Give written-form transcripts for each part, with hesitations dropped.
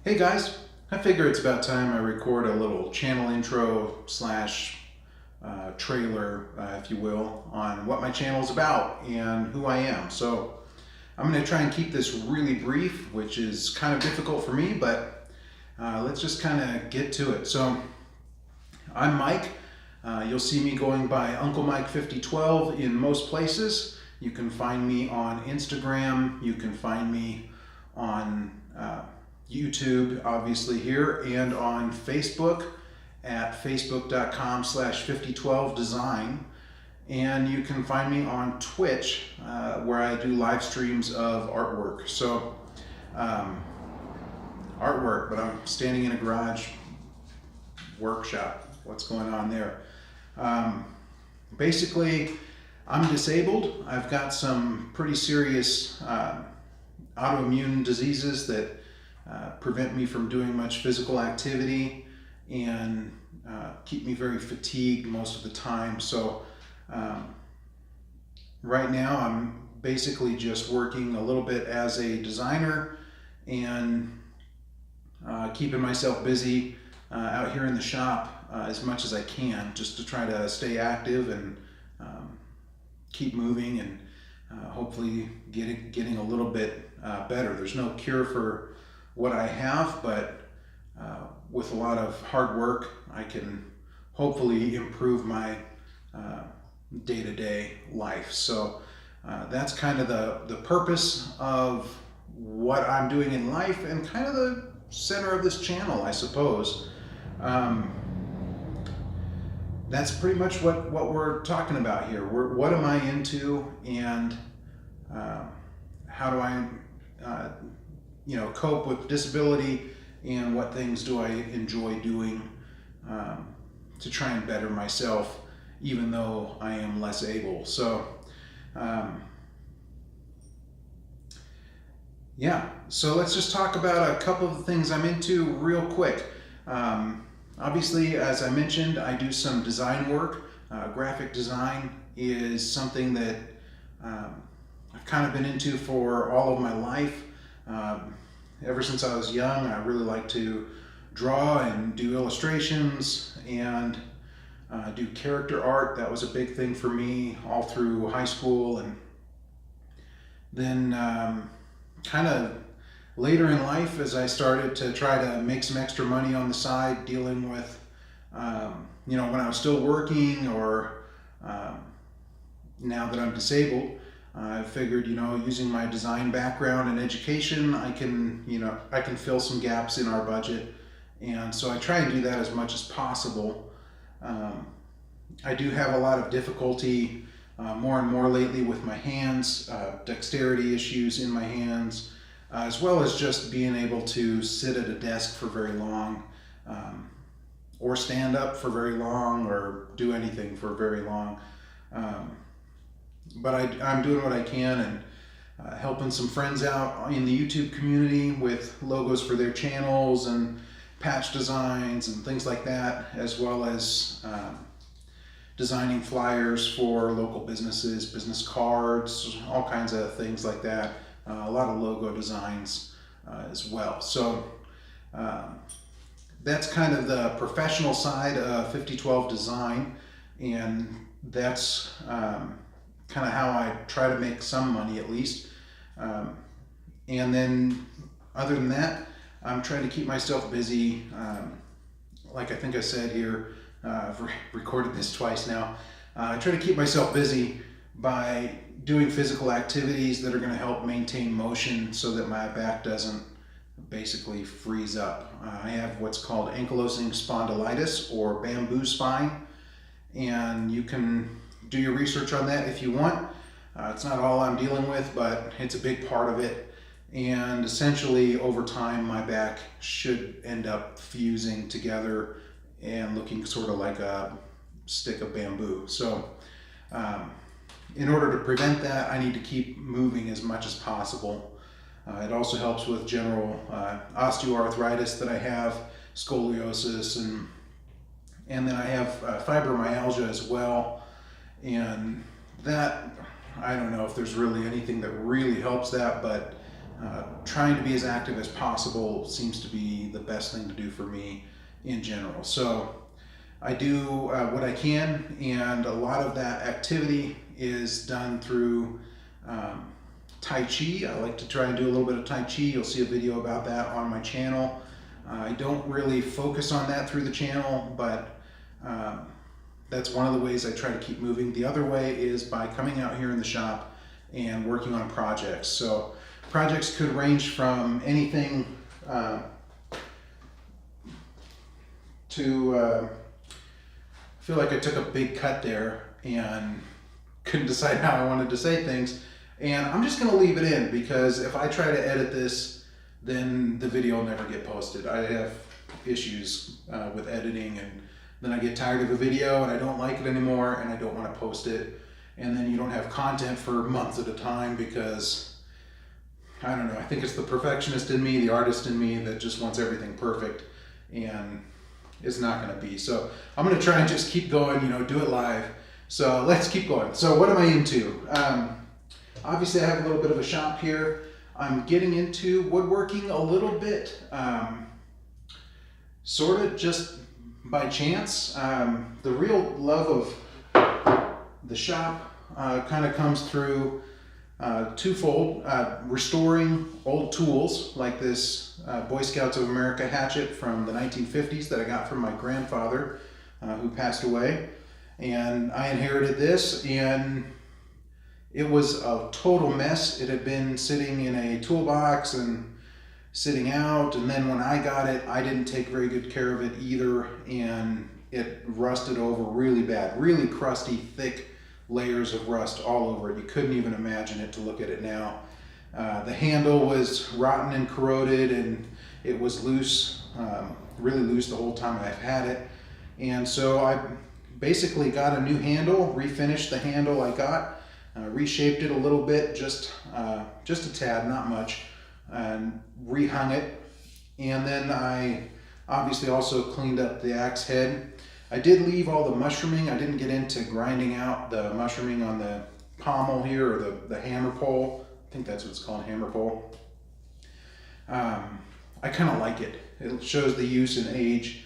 Hey guys, I figure it's about time I record a little channel intro slash trailer, if you will, on what my channel is about and who I am. So I'm going to try and keep this really brief, which is kind of difficult for me, but let's just kind of get to it. So I'm Mike. You'll see me going by Uncle Mike 5012 in most places. You can find me on Instagram. You can find me on YouTube, obviously here, and on Facebook at facebook.com/5012design. And you can find me on Twitch, where I do live streams of artwork. So, artwork, but I'm standing in a garage workshop. What's going on there? Basically, I'm disabled. I've got some pretty serious autoimmune diseases that prevent me from doing much physical activity and keep me very fatigued most of the time. So right now I'm basically just working a little bit as a designer and keeping myself busy out here in the shop as much as I can, just to try to stay active and keep moving and hopefully getting a little bit better. There's no cure for what I have, but with a lot of hard work, I can hopefully improve my day-to-day life. So that's kind of the purpose of what I'm doing in life and kind of the center of this channel, I suppose. That's pretty much what we're talking about here. What am I into, and how do I cope with disability, and what things do I enjoy doing to try and better myself, even though I am less able. So so let's just talk about a couple of things I'm into real quick. Obviously, as I mentioned, I do some design work. Graphic design is something that I've kind of been into for all of my life. Ever since I was young, I really like to draw and do illustrations and do character art. That was a big thing for me all through high school, and then kind of later in life, as I started to try to make some extra money on the side, dealing with when I was still working, or now that I'm disabled, I figured, using my design background and education, I can fill some gaps in our budget. And so I try and do that as much as possible. I do have a lot of difficulty more and more lately with my hands, dexterity issues in my hands, as well as just being able to sit at a desk for very long, or stand up for very long, or do anything for very long. But I'm doing what I can, and helping some friends out in the YouTube community with logos for their channels and patch designs and things like that, as well as designing flyers for local businesses, business cards, all kinds of things like that. A lot of logo designs as well. So that's kind of the professional side of 5012 design, and that's kind of how I try to make some money, at least. And then other than that, I'm trying to keep myself busy. Like I think I said here, I've recorded this twice now. I try to keep myself busy by doing physical activities that are going to help maintain motion so that my back doesn't basically freeze up. I have what's called Ankylosing Spondylitis, or bamboo spine, and you can do your research on that if you want. It's not all I'm dealing with, but it's a big part of it. And essentially, over time, my back should end up fusing together and looking sort of like a stick of bamboo. So in order to prevent that, I need to keep moving as much as possible. It also helps with general osteoarthritis that I have, scoliosis, and then I have fibromyalgia as well. And that, I don't know if there's really anything that really helps that, but trying to be as active as possible seems to be the best thing to do for me in general. So I do what I can, and a lot of that activity is done through Tai Chi. I like to try and do a little bit of Tai Chi. You'll see a video about that on my channel. I don't really focus on that through the channel, but that's one of the ways I try to keep moving. The other way is by coming out here in the shop and working on projects. So projects could range from anything to, I feel like I took a big cut there and couldn't decide how I wanted to say things. And I'm just gonna leave it in, because if I try to edit this, then the video will never get posted. I have issues with editing, and then I get tired of a video and I don't like it anymore and I don't want to post it. And then you don't have content for months at a time, because I don't know, I think it's the perfectionist in me, the artist in me, that just wants everything perfect, and it's not going to be. So I'm going to try and just keep going, you know, do it live. So let's keep going. So what am I into? Obviously I have a little bit of a shop here. I'm getting into woodworking a little bit, sort of just by chance. The real love of the shop kind of comes through twofold: restoring old tools like this Boy Scouts of America hatchet from the 1950s that I got from my grandfather, who passed away. And I inherited this, and it was a total mess. It had been sitting in a toolbox and sitting out, and then when I got it, I didn't take very good care of it either, and it rusted over really bad, really crusty, thick layers of rust all over it. You couldn't even imagine it to look at it now. The handle was rotten and corroded, and it was loose, really loose the whole time I've had it. And so I basically got a new handle, refinished the handle I got, reshaped it a little bit, just a tad, not much, and rehung it. And then I obviously also cleaned up the axe head. I did leave all the mushrooming. I didn't get into grinding out the mushrooming on the pommel here, or the hammer pole. I think that's what it's called, hammer pole. I kind of like it. It shows the use and age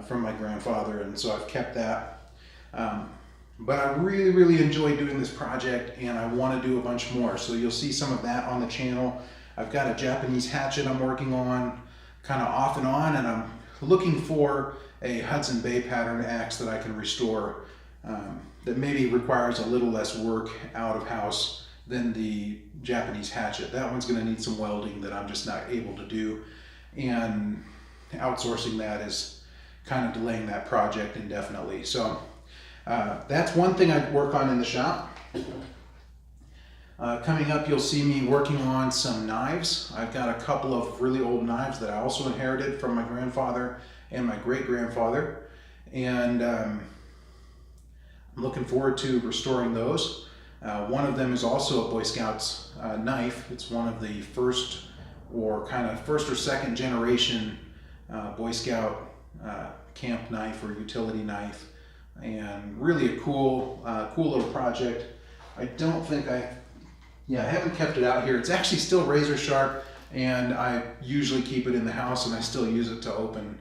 from my grandfather, and so I've kept that. But I really, really enjoy doing this project, and I want to do a bunch more. So you'll see some of that on the channel. I've got a Japanese hatchet I'm working on, kind of off and on, and I'm looking for a Hudson Bay pattern axe that I can restore, that maybe requires a little less work out of house than the Japanese hatchet. That one's going to need some welding that I'm just not able to do, and outsourcing that is kind of delaying that project indefinitely. So that's one thing I work on in the shop. Coming up, you'll see me working on some knives. I've got a couple of really old knives that I also inherited from my grandfather and my great-grandfather, and I'm looking forward to restoring those. One of them is also a Boy Scouts knife. It's one of the first or second generation Boy Scout camp knife or utility knife, and really a cool little project. I don't think I haven't kept it out here. It's actually still razor sharp, and I usually keep it in the house, and I still use it to open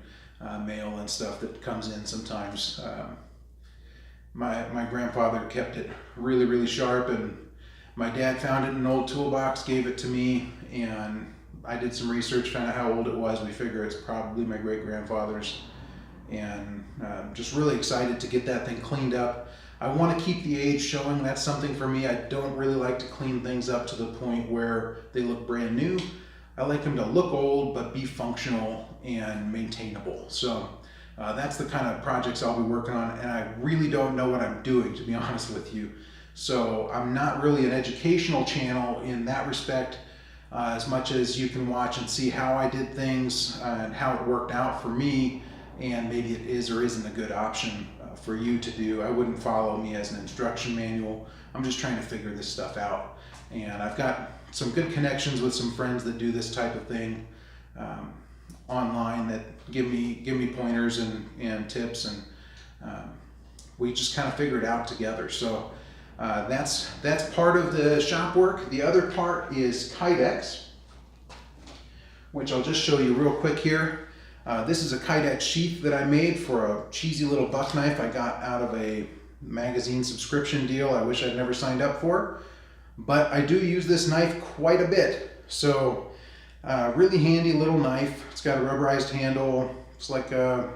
mail and stuff that comes in sometimes. My grandfather kept it really, really sharp, and my dad found it in an old toolbox, gave it to me, and I did some research, found out how old it was. We figure it's probably my great-grandfather's, and just really excited to get that thing cleaned up. I want to keep the age showing. That's something for me. I don't really like to clean things up to the point where they look brand new. I like them to look old but be functional and maintainable. So that's the kind of projects I'll be working on, and I really don't know what I'm doing, to be honest with you. So I'm not really an educational channel in that respect, as much as you can watch and see how I did things and how it worked out for me, and maybe it is or isn't a good option for you to do. I wouldn't follow me as an instruction manual. I'm just trying to figure this stuff out, and I've got some good connections with some friends that do this type of thing online that give me pointers and tips, and we just kind of figure it out together. So that's part of the shop work. The other part is Kydex. which I'll just show you real quick here. This is a Kydex sheath that I made for a cheesy little buck knife I got out of a magazine subscription deal I wish I'd never signed up for. But I do use this knife quite a bit. So really handy little knife. It's got a rubberized handle. It's like a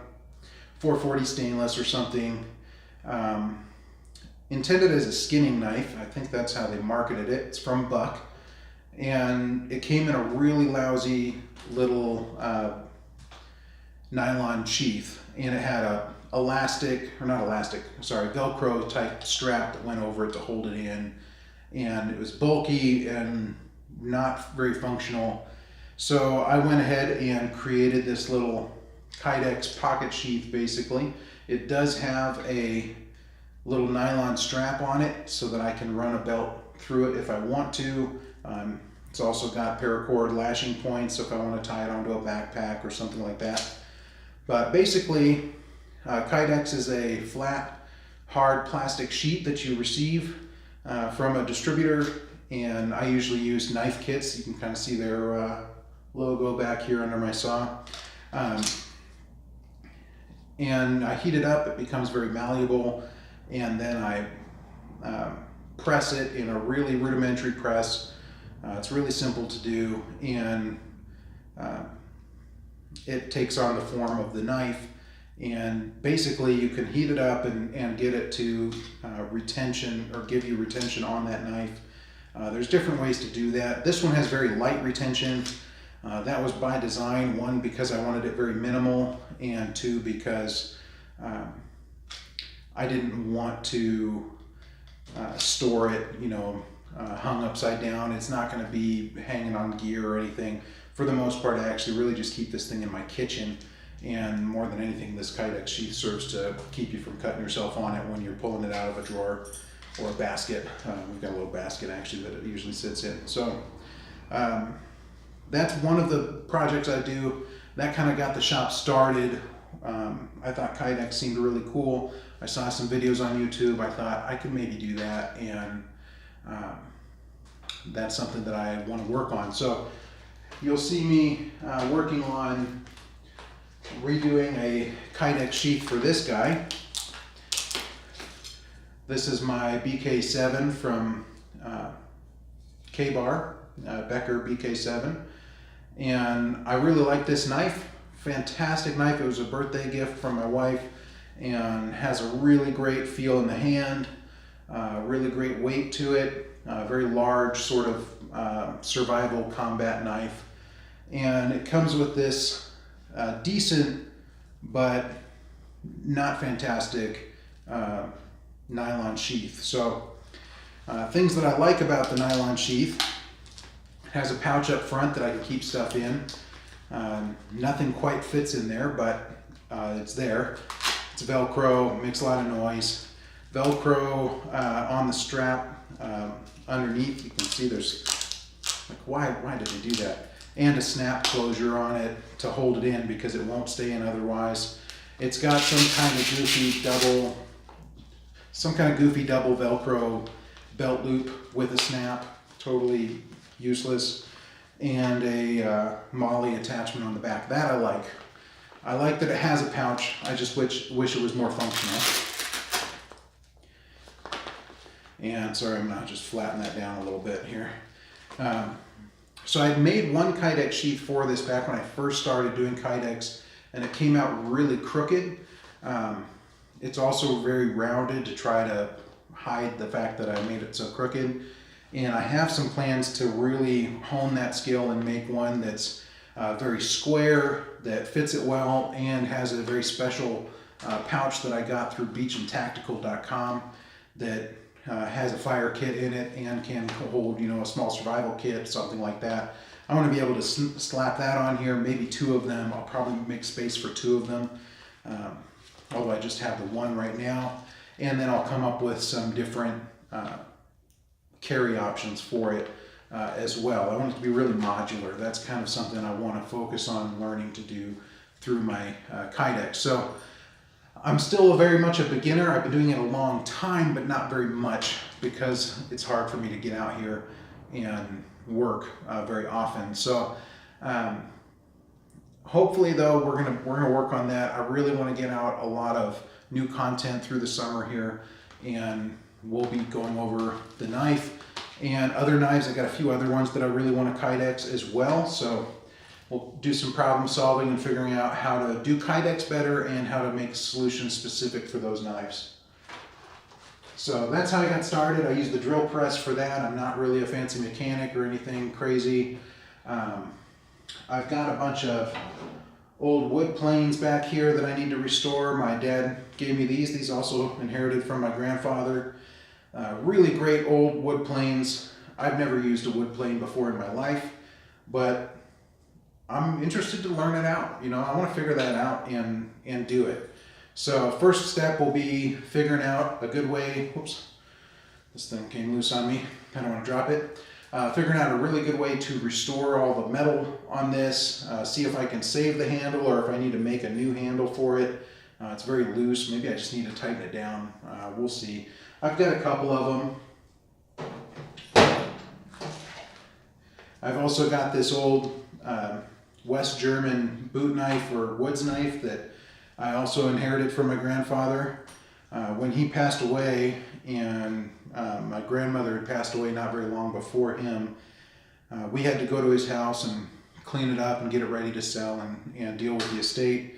440 stainless or something. Intended as a skinning knife. I think that's how they marketed it. It's from Buck. And it came in a really lousy little nylon sheath. And it had a Velcro type strap that went over it to hold it in. And it was bulky and not very functional. So I went ahead and created this little Kydex pocket sheath basically. It does have a little nylon strap on it so that I can run a belt through it if I want to. It's also got paracord lashing points if I want to tie it onto a backpack or something like that. But basically, Kydex is a flat, hard plastic sheet that you receive from a distributor, and I usually use knife kits. You can kind of see their logo back here under my saw. And I heat it up, it becomes very malleable, and then I press it in a really rudimentary press. It's really simple to do, and it takes on the form of the knife. And basically you can heat it up and get it to retention, or give you retention on that knife. There's different ways to do that. This one has very light retention. That was by design, one, because I wanted it very minimal, and two, because I didn't want to store it, hung upside down. It's not going to be hanging on gear or anything. For the most part, I actually really just keep this thing in my kitchen. And more than anything, this Kydex sheath serves to keep you from cutting yourself on it when you're pulling it out of a drawer or a basket. We've got a little basket actually that it usually sits in. So that's one of the projects I do. That kind of got the shop started. I thought Kydex seemed really cool. I saw some videos on YouTube. I thought I could maybe do that, and that's something that I want to work on. So you'll see me working on redoing a Kydex sheath for this guy. This is my BK7 from K-Bar, Becker BK7. And I really like this knife. Fantastic knife. It was a birthday gift from my wife, and has a really great feel in the hand, really great weight to it, very large sort of survival combat knife. And it comes with this decent but not fantastic nylon sheath. So things that I like about the nylon sheath: it has a pouch up front that I can keep stuff in. Nothing quite fits in there, but it's there. It's Velcro, makes a lot of noise. Velcro on the strap underneath. You can see there's, like, why did they do that? And a snap closure on it to hold it in because it won't stay in otherwise. It's got some kind of goofy double Velcro belt loop with a snap, totally useless, and a MOLLE attachment on the back. That I like. I like that it has a pouch. I just wish it was more functional. And sorry, I'm gonna just flatten that down a little bit here. So I made one Kydex sheath for this back when I first started doing Kydex, and it came out really crooked. It's also very rounded to try to hide the fact that I made it so crooked. And I have some plans to really hone that skill and make one that's very square, that fits it well, and has a very special pouch that I got through beachandtactical.com that has a fire kit in it and can hold, a small survival kit, something like that. I want to be able to slap that on here, maybe two of them. I'll probably make space for two of them, although I just have the one right now. And then I'll come up with some different carry options for it as well. I want it to be really modular. That's kind of something I want to focus on learning to do through my Kydex. So I'm still very much a beginner. I've been doing it a long time, but not very much, because it's hard for me to get out here and work very often. So hopefully though, we're gonna work on that. I really want to get out a lot of new content through the summer here, and we'll be going over the knife and other knives. I got a few other ones that I really want to Kydex as well. So we'll do some problem solving and figuring out how to do Kydex better and how to make solutions specific for those knives. So that's how I got started. I used the drill press for that. I'm not really a fancy mechanic or anything crazy. I've got a bunch of old wood planes back here that I need to restore. My dad gave me these. These also inherited from my grandfather. Really great old wood planes. I've never used a wood plane before in my life, but I'm interested to learn it out. You know, I want to figure that out and do it. So first step will be figuring out a good way. Whoops, this thing came loose on me. I don't want to drop it. Figuring out a really good way to restore all the metal on this, see if I can save the handle or if I need to make a new handle for it. It's very loose. Maybe I just need to tighten it down. We'll see. I've got a couple of them. I've also got this old West German boot knife or woods knife that I also inherited from my grandfather. When he passed away, and my grandmother had passed away not very long before him, we had to go to his house and clean it up and get it ready to sell and deal with the estate.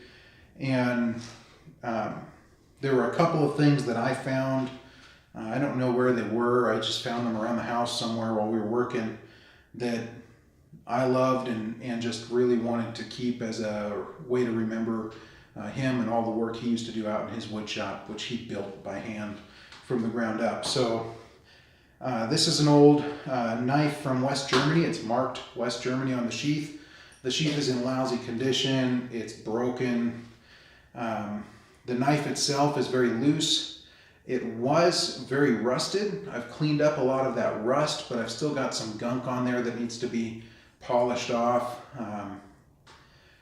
And there were a couple of things that I found. I don't know where they were. I just found them around the house somewhere while we were working that I loved and just really wanted to keep as a way to remember him and all the work he used to do out in his wood shop, which he built by hand from the ground up. So this is an old knife from West Germany. It's marked West Germany on the sheath. The sheath is in lousy condition. It's broken. The knife itself is very loose. It was very rusted. I've cleaned up a lot of that rust, but I've still got some gunk on there that needs to be polished off.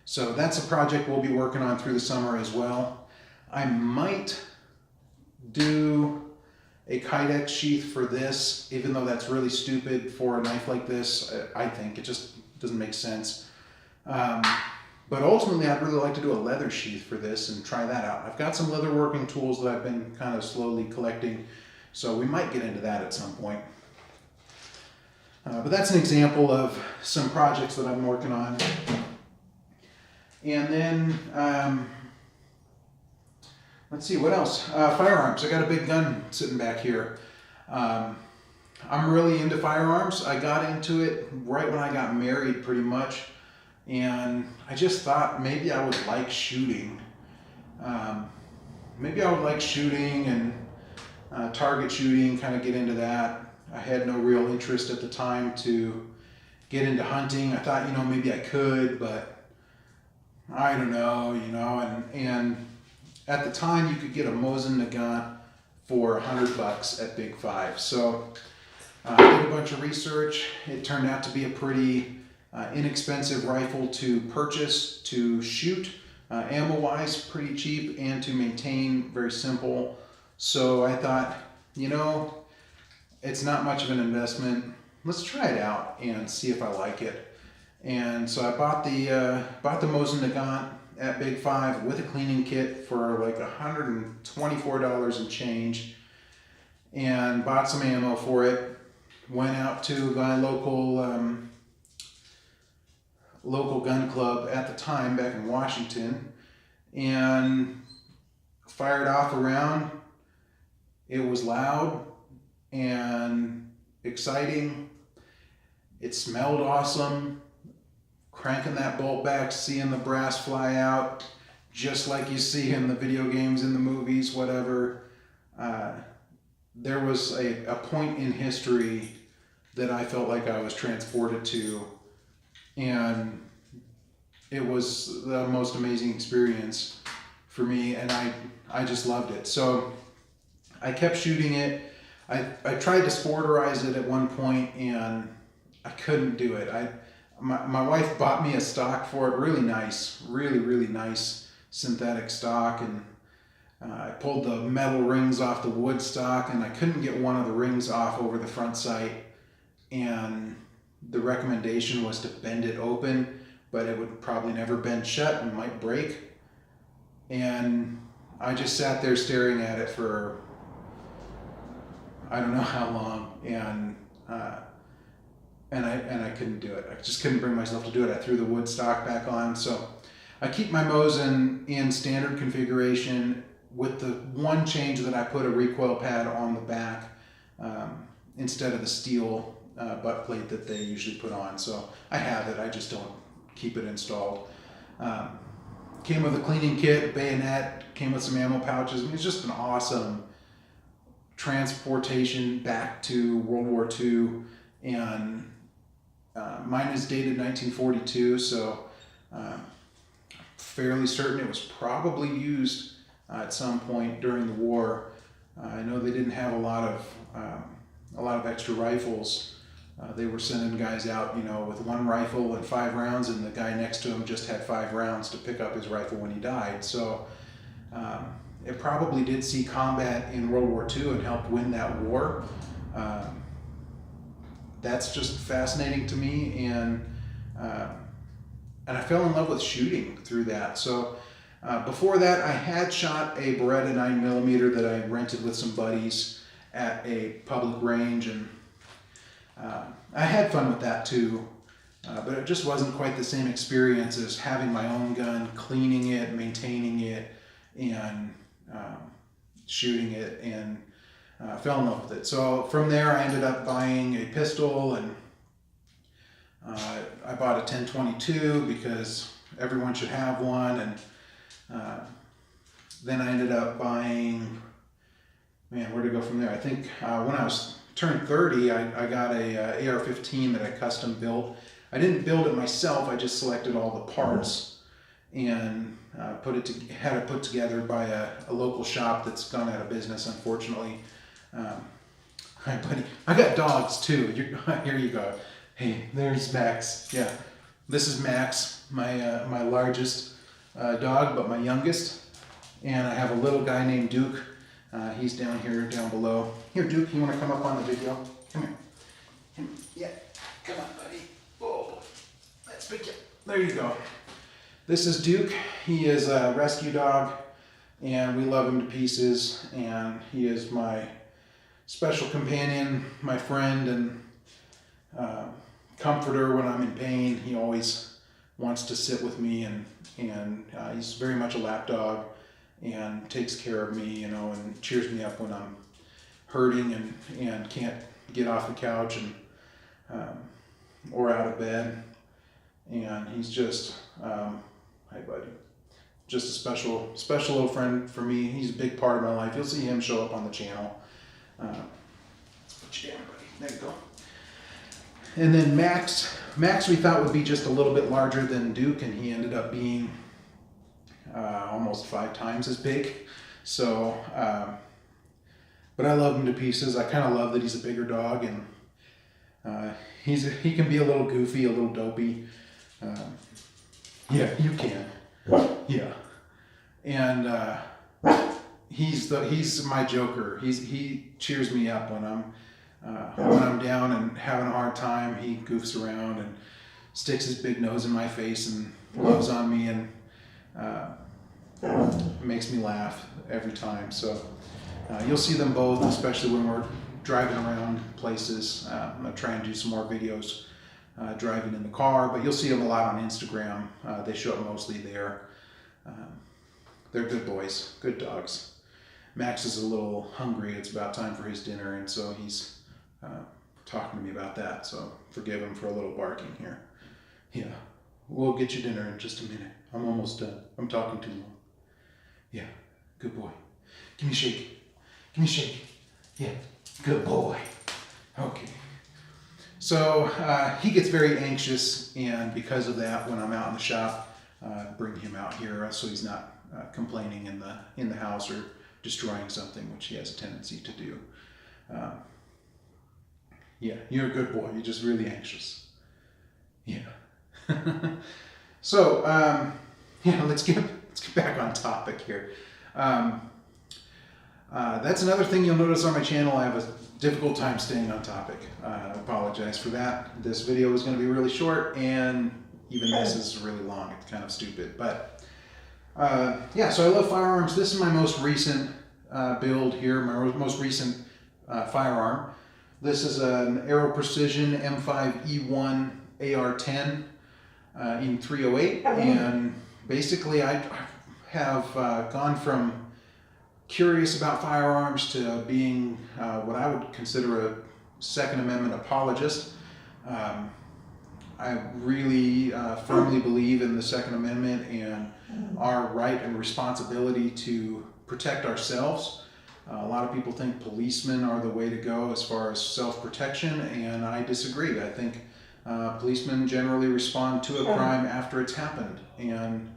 So that's a project we'll be working on through the summer as well. I might do a Kydex sheath for this, even though that's really stupid for a knife like this. I think it just doesn't make sense. But ultimately, I'd really like to do a leather sheath for this and try that out. I've got some leather working tools that I've been kind of slowly collecting, so we might get into that at some point. But that's an example of some projects that I'm working on. And then, let's see, what else? Firearms. I got a big gun sitting back here. I'm really into firearms. I got into it right when I got married, pretty much. And I just thought maybe I would like shooting. Maybe I would like shooting and target shooting, kind of get into that. I had no real interest at the time to get into hunting. I thought, maybe I could, but I don't know, and at the time you could get a Mosin Nagant for $100 at Big 5. So I did a bunch of research. It turned out to be a pretty inexpensive rifle to purchase, to shoot, ammo-wise pretty cheap, and to maintain very simple. So I thought, it's not much of an investment. Let's try it out and see if I like it. And so I bought the Mosin Nagant at Big 5 with a cleaning kit for like $124 and change, and bought some ammo for it. Went out to my local gun club at the time back in Washington and fired off a round. It was loud and exciting. It smelled awesome. Cranking that bolt back, seeing the brass fly out, just like you see in the video games, in the movies, whatever. There was a point in history that I felt like I was transported to, and it was the most amazing experience for me, and I just loved it. So I kept shooting it. I tried to sporterize it at one point, and I couldn't do it. My wife bought me a stock for it, really nice, really nice synthetic stock, and I pulled the metal rings off the wood stock, and I couldn't get one of the rings off over the front sight, and the recommendation was to bend it open, but it would probably never bend shut and might break. And I just sat there staring at it for I don't know how long, and I couldn't do it. I just couldn't bring myself to do it. I threw the wood stock back on. So I keep my Mosin in standard configuration with the one change that I put a recoil pad on the back instead of the steel butt plate that they usually put on. So I have it, I just don't keep it installed. Came with a cleaning kit, bayonet, came with some ammo pouches. I mean, it's just an awesome transportation back to World War II. And mine is dated 1942, so fairly certain it was probably used at some point during the war. I know they didn't have a lot of extra rifles. They were sending guys out, with one rifle and 5 rounds, and the guy next to him just had 5 rounds to pick up his rifle when he died. So it probably did see combat in World War II and helped win that war. That's just fascinating to me, and I fell in love with shooting through that. So before that, I had shot a Beretta 9mm that I rented with some buddies at a public range, and I had fun with that too, but it just wasn't quite the same experience as having my own gun, cleaning it, maintaining it, and shooting it, and fell in love with it. So from there I ended up buying a pistol, and I bought a 1022 because everyone should have one, and then I ended up buying, where to go from there? I think when I turned 30, I got a AR-15 that I custom built. I didn't build it myself, I just selected all the parts and had it put together by a local shop that's gone out of business, unfortunately. Hi buddy, I got dogs too. Here you go. Hey, there's Max. Yeah, this is Max, my largest dog, but my youngest. And I have a little guy named Duke. He's down below. Here, Duke, you want to come up on the video? Come here. Yeah, come on, buddy. Oh, let's pick you. There you go. This is Duke. He is a rescue dog, and we love him to pieces. And he is my special companion, my friend, and comforter when I'm in pain. He always wants to sit with me, and he's very much a lap dog, and takes care of me, and cheers me up when I'm hurting and can't get off the couch or out of bed. And he's just, hi buddy, just a special little friend for me. He's a big part of my life. You'll see him show up on the channel. Let's put you down, buddy. There you go. And then Max we thought would be just a little bit larger than Duke, and he ended up being almost 5 times as big. So, but I love him to pieces. I kind of love that he's a bigger dog, and he can be a little goofy, a little dopey. Yeah, you can. Yeah, and he's my joker. He cheers me up when I'm down and having a hard time. He goofs around and sticks his big nose in my face and loves on me, and it makes me laugh every time. So you'll see them both, especially when we're driving around places. I'm going to try and do some more videos driving in the car, but you'll see them a lot on Instagram. They show up mostly there. They're good boys, good dogs. Max is a little hungry. It's about time for his dinner, and so he's talking to me about that. So forgive him for a little barking here. Yeah, we'll get you dinner in just a minute. I'm almost done. I'm talking too long. Yeah, good boy. Give me a shake. Give me a shake. Yeah, good boy. Okay. So he gets very anxious, and because of that, when I'm out in the shop, bring him out here so he's not complaining in the house or destroying something, which he has a tendency to do. Yeah, you're a good boy. You're just really anxious. Yeah. So yeah, let's get back on topic here. That's another thing you'll notice on my channel. I have a difficult time staying on topic. I apologize for that. This video is going to be really short, and even this is really long. It's kind of stupid, but yeah. So I love firearms. This is my most recent build here. My most recent firearm. This is an Aero Precision M5E1 AR-10 in 308, and basically I have gone from curious about firearms to being what I would consider a Second Amendment apologist. I really firmly believe in the Second Amendment and our right and responsibility to protect ourselves. A lot of people think policemen are the way to go as far as self-protection, and I disagree. I think policemen generally respond to a crime after it's happened, and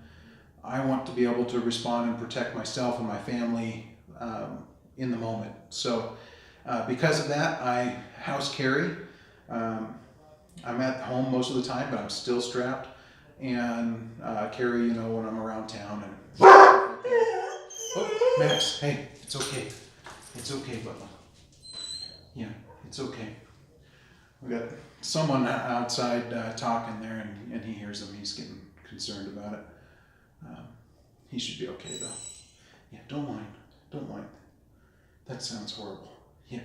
I want to be able to respond and protect myself and my family in the moment. So because of that, I house carry. I'm at home most of the time, but I'm still strapped, and carry, when I'm around town. And oh, Max, hey, it's okay. It's okay, Bubba. Yeah, it's okay. We got someone outside talking there, and he hears them. He's getting concerned about it. He should be okay, though. Yeah, don't mind. Don't mind. That sounds horrible. Yeah.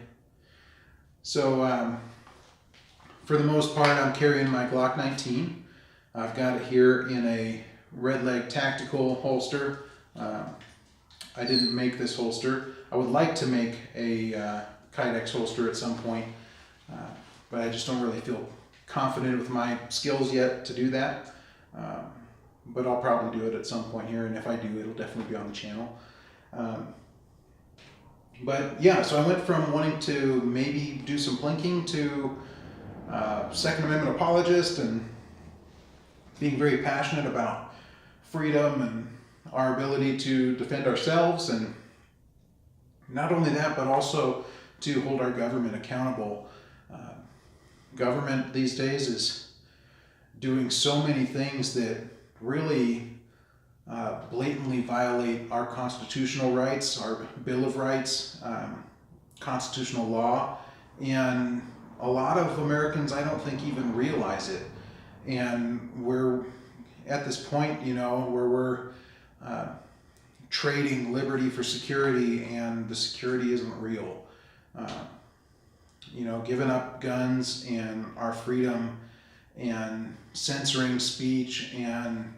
So, for the most part, I'm carrying my Glock 19. I've got it here in a Red Leg tactical holster. I didn't make this holster. I would like to make a Kydex holster at some point, but I just don't really feel confident with my skills yet to do that. But I'll probably do it at some point here, and if I do, it'll definitely be on the channel. But yeah, so I went from wanting to maybe do some plinking to Second Amendment apologist, and being very passionate about freedom and our ability to defend ourselves, and not only that, but also to hold our government accountable. Government these days is doing so many things that really blatantly violate our constitutional rights, our Bill of Rights, constitutional law, and a lot of Americans, I don't think, even realize it. And we're at this point, where we're trading liberty for security, and the security isn't real. Giving up guns and our freedom, and censoring speech, and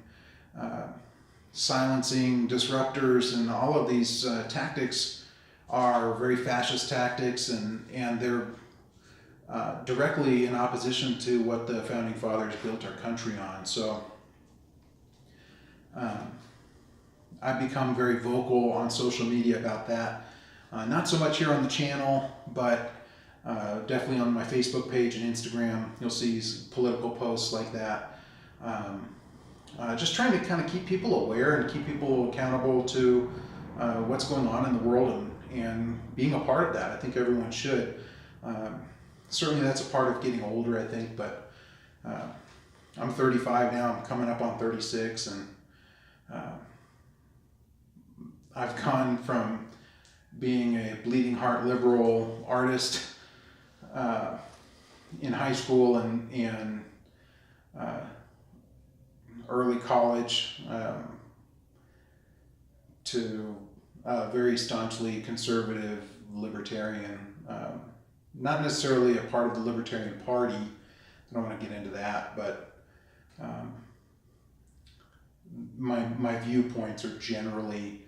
silencing disruptors, and all of these tactics are very fascist tactics, and they're directly in opposition to what the Founding Fathers built our country on. So I've become very vocal on social media about that. Not so much here on the channel, but definitely on my Facebook page and Instagram. You'll see political posts like that. Just trying to kind of keep people aware and keep people accountable to what's going on in the world, and being a part of that. I think everyone should. Certainly that's a part of getting older, I think, but I'm 35 now. I'm coming up on 36, and I've gone from being a bleeding heart liberal artist in high school and early college to very staunchly conservative libertarian, not necessarily a part of the Libertarian Party. I don't want to get into that, but my viewpoints are generally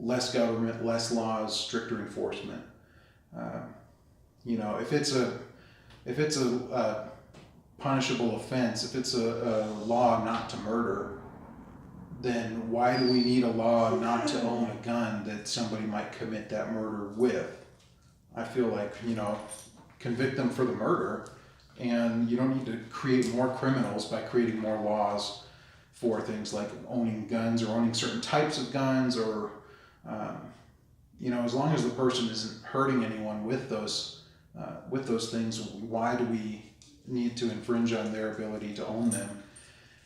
less government, less laws, stricter enforcement. If it's a punishable offense, if it's a law not to murder, then why do we need a law not to own a gun that somebody might commit that murder with? I feel like, convict them for the murder, and you don't need to create more criminals by creating more laws for things like owning guns or owning certain types of guns, or as long as the person isn't hurting anyone with those things, why do we need to infringe on their ability to own them?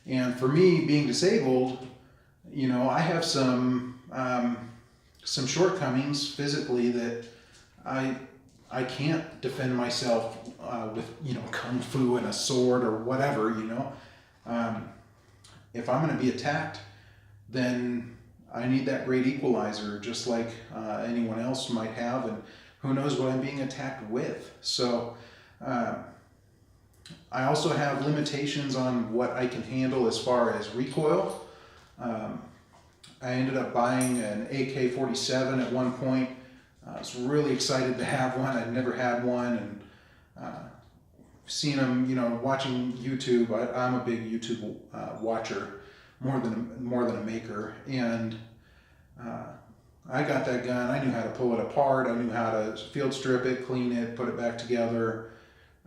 And for me, being disabled, I have some shortcomings physically that I can't defend myself with kung fu and a sword or whatever. if I'm going to be attacked, then I need that great equalizer, just like anyone else might have, and who knows what I'm being attacked with. So I also have limitations on what I can handle as far as recoil. I ended up buying an AK-47 at one point. I was really excited to have one. I'd never had one, and seen them, watching YouTube. I'm a big YouTube watcher, more than a maker, and I got that gun. I knew how to pull it apart. I knew how to field strip it, clean it, put it back together.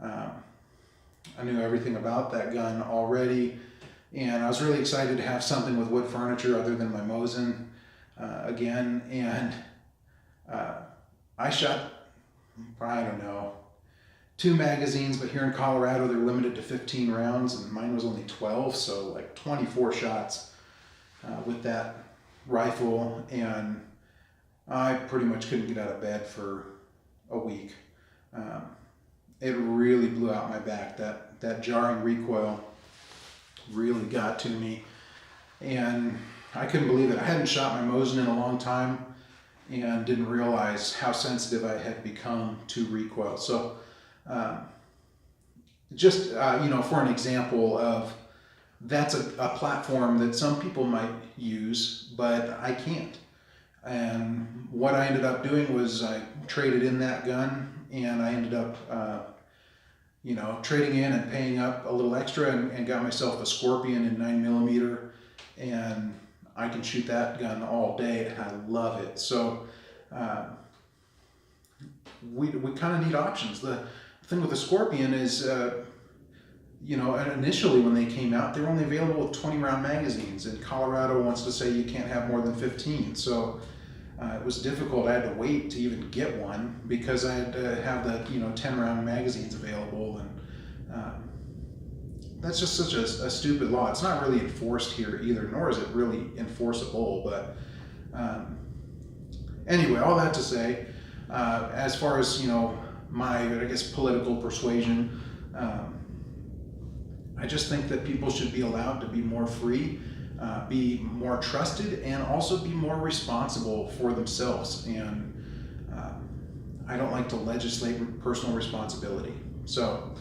I knew everything about that gun already, and I was really excited to have something with wood furniture other than my Mosin again. And I shot, I don't know, 2 magazines, but here in Colorado they're limited to 15 rounds, and mine was only 12, so like 24 shots with that rifle, and I pretty much couldn't get out of bed for a week. It really blew out my back. That jarring recoil really got to me, and I couldn't believe it. I hadn't shot my Mosin in a long time and didn't realize how sensitive I had become to recoil. So just for an example of, that's a platform that some people might use, but I can't. And what I ended up doing was I traded in that gun, and I ended up trading in and paying up a little extra, and got myself a Scorpion in 9mm, and I can shoot that gun all day, and I love it. So we kind of need options. The thing with the Scorpion is, initially when they came out, they were only available with 20-round magazines, and Colorado wants to say you can't have more than 15. So it was difficult. I had to wait to even get one because I had to have the 10-round magazines available, and that's just such a stupid law. It's not really enforced here either, nor is it really enforceable. But anyway, all that to say, as far as my political persuasion, I just think that people should be allowed to be more free, be more trusted, and also be more responsible for themselves. And I don't like to legislate personal responsibility. So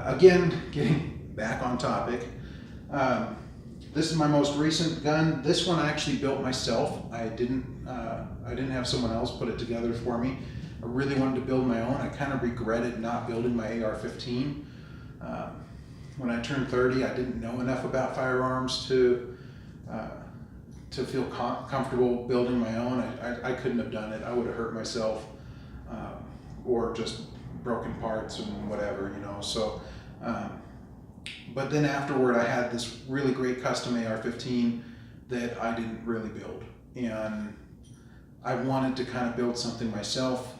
again, getting back on topic, this is my most recent gun. This one I actually built myself. I didn't have someone else put it together for me. I really wanted to build my own. I kind of regretted not building my AR-15. When I turned 30, I didn't know enough about firearms to feel comfortable building my own. I couldn't have done it. I would have hurt myself, or just broken parts and whatever, So, but then afterward, I had this really great custom AR-15 that I didn't really build, and I wanted to kind of build something myself.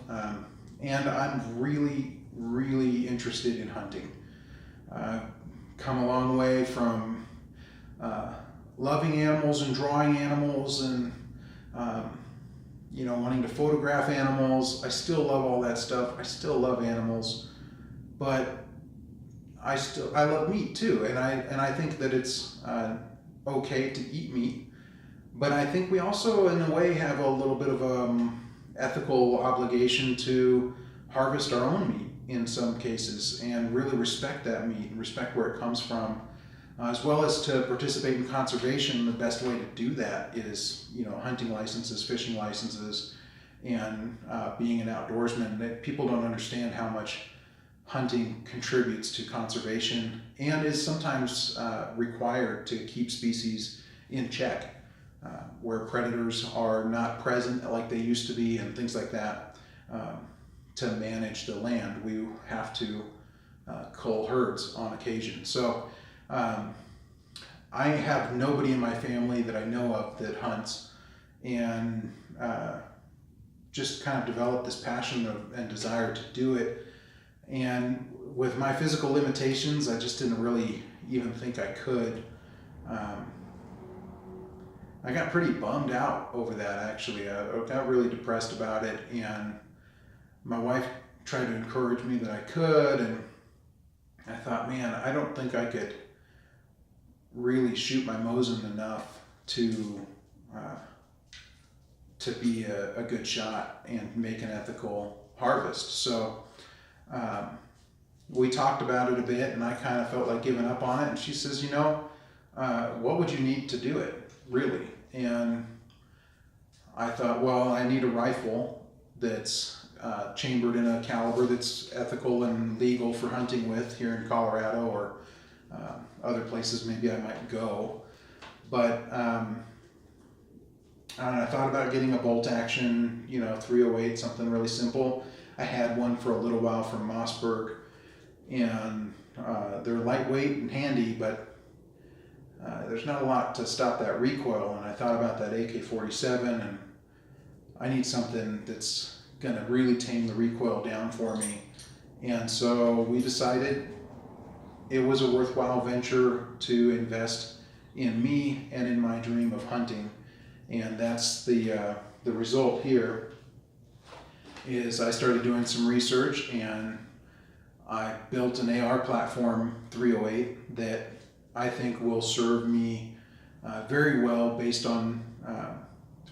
And I'm really, really interested in hunting. Come a long way from loving animals and drawing animals, and wanting to photograph animals. I still love all that stuff. I still love animals, but I love meat too, and I think that it's okay to eat meat, but I think we also in a way have a little bit of ethical obligation to harvest our own meat in some cases, and really respect that meat and respect where it comes from, as well as to participate in conservation. The best way to do that is, hunting licenses, fishing licenses, and being an outdoorsman. People don't understand how much hunting contributes to conservation and is sometimes required to keep species in check, where predators are not present like they used to be and things like that. To manage the land, we have to cull herds on occasion. So I have nobody in my family that I know of that hunts, and just kind of developed this passion and desire to do it. And with my physical limitations, I just didn't really even think I could. I got pretty bummed out over that, actually. I got really depressed about it, and my wife tried to encourage me that I could, and I thought, man, I don't think I could really shoot my Mosin enough to be a good shot and make an ethical harvest. So we talked about it a bit, and I kind of felt like giving up on it. And she says, you know, what would you need to do it, really? And I thought, well, I need a rifle that's chambered in a caliber that's ethical and legal for hunting with here in Colorado, or other places maybe I might go. But I thought about getting a bolt action, 308, something really simple. I had one for a little while from Mossberg, and they're lightweight and handy, but there's not a lot to stop that recoil. And I thought about that AK-47, and I need something that's going to really tame the recoil down for me. And so we decided it was a worthwhile venture to invest in me and in my dream of hunting. And that's the result here. Is I started doing some research, and I built an AR platform 308 that I think will serve me very well based on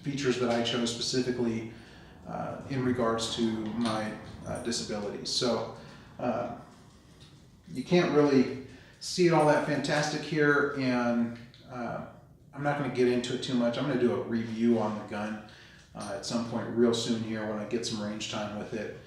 features that I chose specifically in regards to my disabilities. So you can't really see it all that fantastic here, and I'm not going to get into it too much. I'm going to do a review on the gun at some point real soon here when I get some range time with it.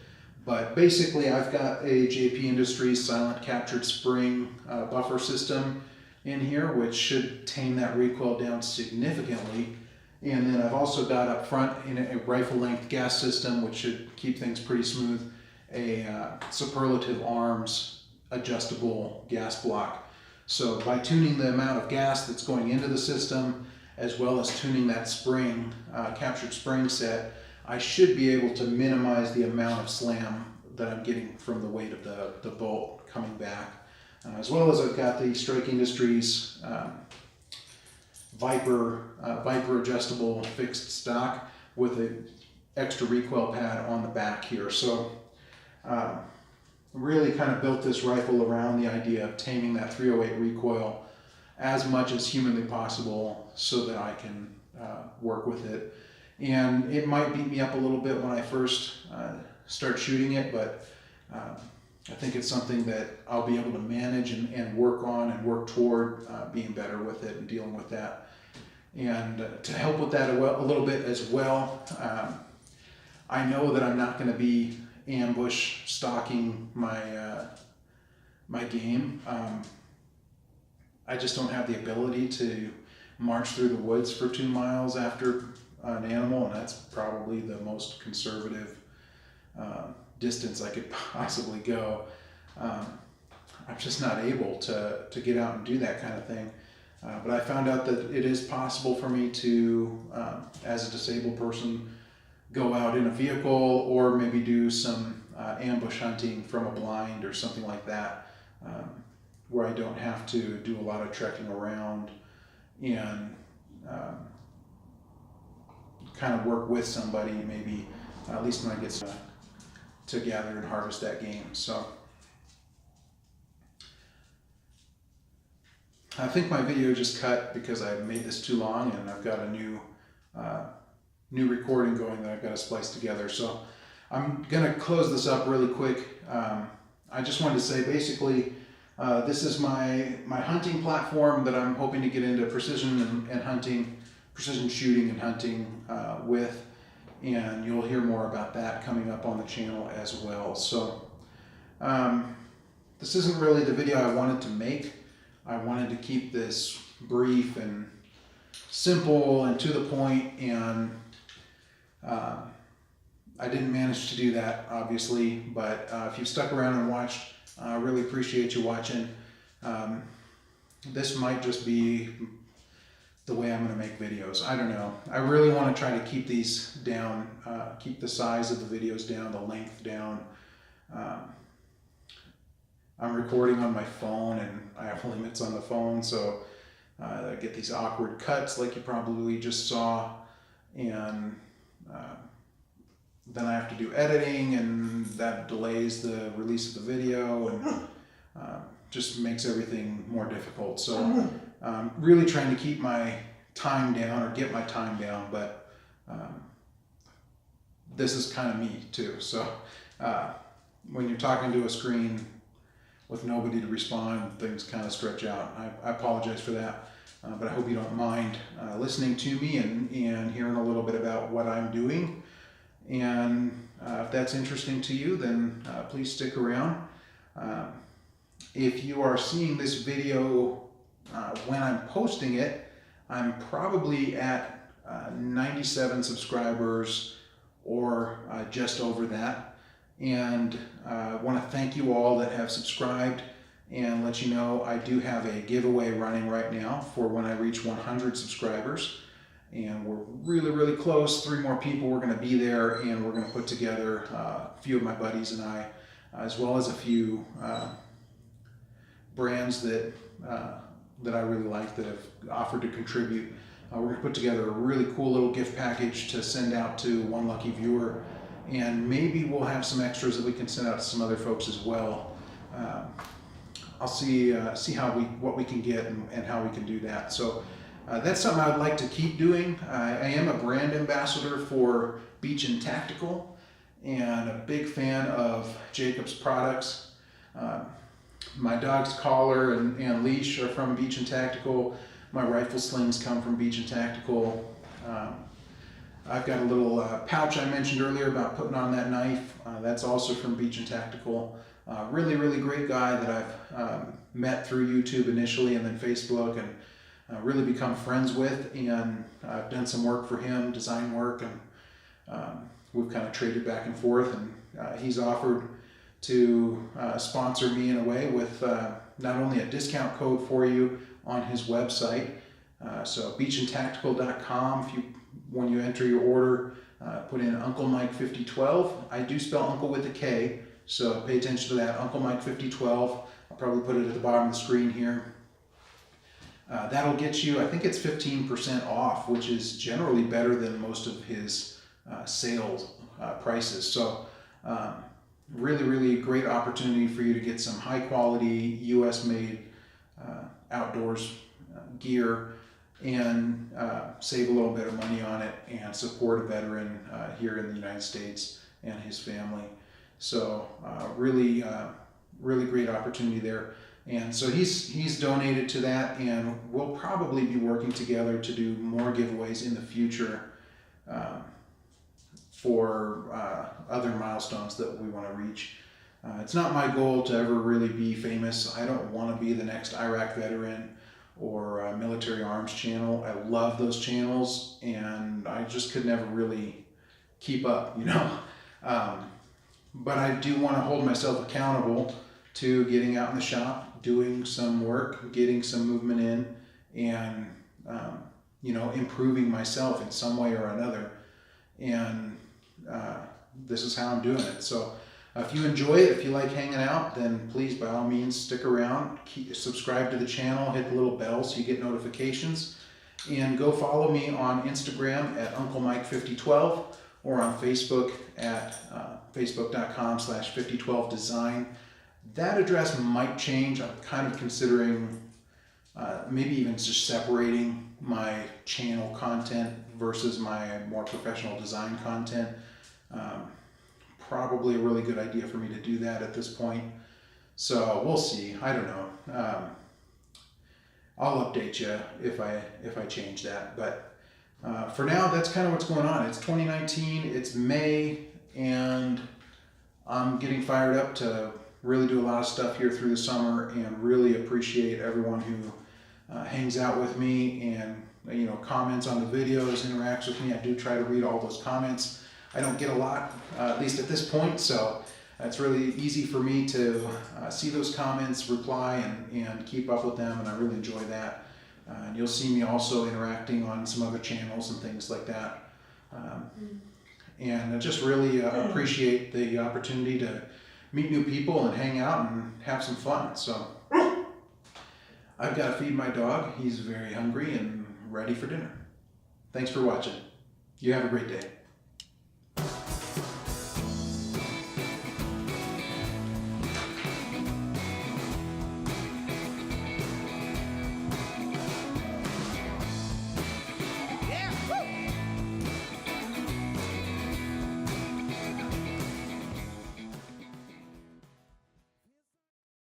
But basically, I've got a JP Industries silent captured spring buffer system in here, which should tame that recoil down significantly. And then I've also got up front in a rifle length gas system, which should keep things pretty smooth, a Superlative Arms adjustable gas block. So by tuning the amount of gas that's going into the system, as well as tuning that spring, captured spring set, I should be able to minimize the amount of slam that I'm getting from the weight of the bolt coming back. As well as I've got the Strike Industries Viper adjustable fixed stock with an extra recoil pad on the back here. So really kind of built this rifle around the idea of taming that 308 recoil as much as humanly possible so that I can work with it. And it might beat me up a little bit when I first start shooting it, but I think it's something that I'll be able to manage and work on and work toward being better with it and dealing with that. And to help with that a little bit as well, I know that I'm not going to be ambush stalking my my game. I just don't have the ability to march through the woods for 2 miles after an animal, and that's probably the most conservative distance I could possibly go. I'm just not able to get out and do that kind of thing. But I found out that it is possible for me to, as a disabled person, go out in a vehicle or maybe do some ambush hunting from a blind or something like that, where I don't have to do a lot of trekking around and kind of work with somebody, maybe at least when I get to gather and harvest that game. So I think my video just cut because I made this too long, and I've got a new recording going that I've got to splice together. So I'm going to close this up really quick. I just wanted to say basically this is my hunting platform that I'm hoping to get into precision and hunting, precision shooting and hunting with, and you'll hear more about that coming up on the channel as well. So this isn't really the video I wanted to make. I wanted to keep this brief and simple and to the point, and I didn't manage to do that, obviously, but if you've stuck around and watched, I really appreciate you watching. This might just be the way I'm going to make videos. I don't know. I really want to try to keep these down, keep the size of the videos down, the length down. I'm recording on my phone, and I have limits on the phone, so I get these awkward cuts like you probably just saw, and then I have to do editing, and that delays the release of the video, and just makes everything more difficult. So really trying to keep my time down, or get my time down, but this is kind of me too. So when you're talking to a screen with nobody to respond, things kind of stretch out. I apologize for that, but I hope you don't mind listening to me and hearing a little bit about what I'm doing. And if that's interesting to you, then please stick around. If you are seeing this video when I'm posting it, I'm probably at 97 subscribers, or just over that. And I want to thank you all that have subscribed, and let you know I do have a giveaway running right now for when I reach 100 subscribers. And we're really, really close. 3 more people, we're going to be there, and we're going to put together a few of my buddies and I, as well as a few brands that I really like that have offered to contribute. We're going to put together a really cool little gift package to send out to one lucky viewer, and maybe we'll have some extras that we can send out to some other folks as well. I'll see what we can get and how we can do that. So that's something I'd like to keep doing. I am a brand ambassador for Beach and Tactical, and a big fan of Jacob's products. My dog's collar and leash are from Beach and Tactical. My rifle slings come from Beach and Tactical. I've got a little pouch I mentioned earlier about putting on that knife. That's also from Beach and Tactical. Really, really great guy that I've met through YouTube initially, and then Facebook, and really become friends with. And I've done some work for him, design work, and we've kind of traded back and forth. And he's offered to sponsor me in a way with not only a discount code for you on his website, so beachandtactical.com. When you enter your order, put in Uncle Mike 5012. I do spell Uncle with a K, so pay attention to that. Uncle Mike 5012. I'll probably put it at the bottom of the screen here. That'll get you, I think it's 15% off, which is generally better than most of his sales prices. So really, really great opportunity for you to get some high quality US made outdoors gear, and save a little bit of money on it, and support a veteran here in the United States and his family. So really great opportunity there. And so he's donated to that, and we'll probably be working together to do more giveaways in the future for other milestones that we want to reach. It's not my goal to ever really be famous. I don't want to be the next Iraq veteran or military arms channel. I love those channels, and I just could never really keep up, you know. But I do want to hold myself accountable to getting out in the shop, doing some work, getting some movement in, and you know, improving myself in some way or another. And this is how I'm doing it. So if you enjoy it, if you like hanging out, then please, by all means, stick around, subscribe to the channel, hit the little bell so you get notifications, and go follow me on Instagram at Uncle Mike 5012, or on Facebook at facebook.com/5012design. That address might change. I'm kind of considering maybe even just separating my channel content versus my more professional design content. Probably a really good idea for me to do that at this point. So we'll see. I don't know. I'll update you if I change that. But for now, that's kind of what's going on. It's 2019. It's May, and I'm getting fired up to really do a lot of stuff here through the summer, and really appreciate everyone who hangs out with me and, you know, comments on the videos, interacts with me. I do try to read all those comments. I don't get a lot, at least at this point, so it's really easy for me to see those comments, reply, and keep up with them, and I really enjoy that. And you'll see me also interacting on some other channels and things like that. And I just really appreciate the opportunity to meet new people and hang out and have some fun. So I've got to feed my dog. He's very hungry and ready for dinner. Thanks for watching. You have a great day.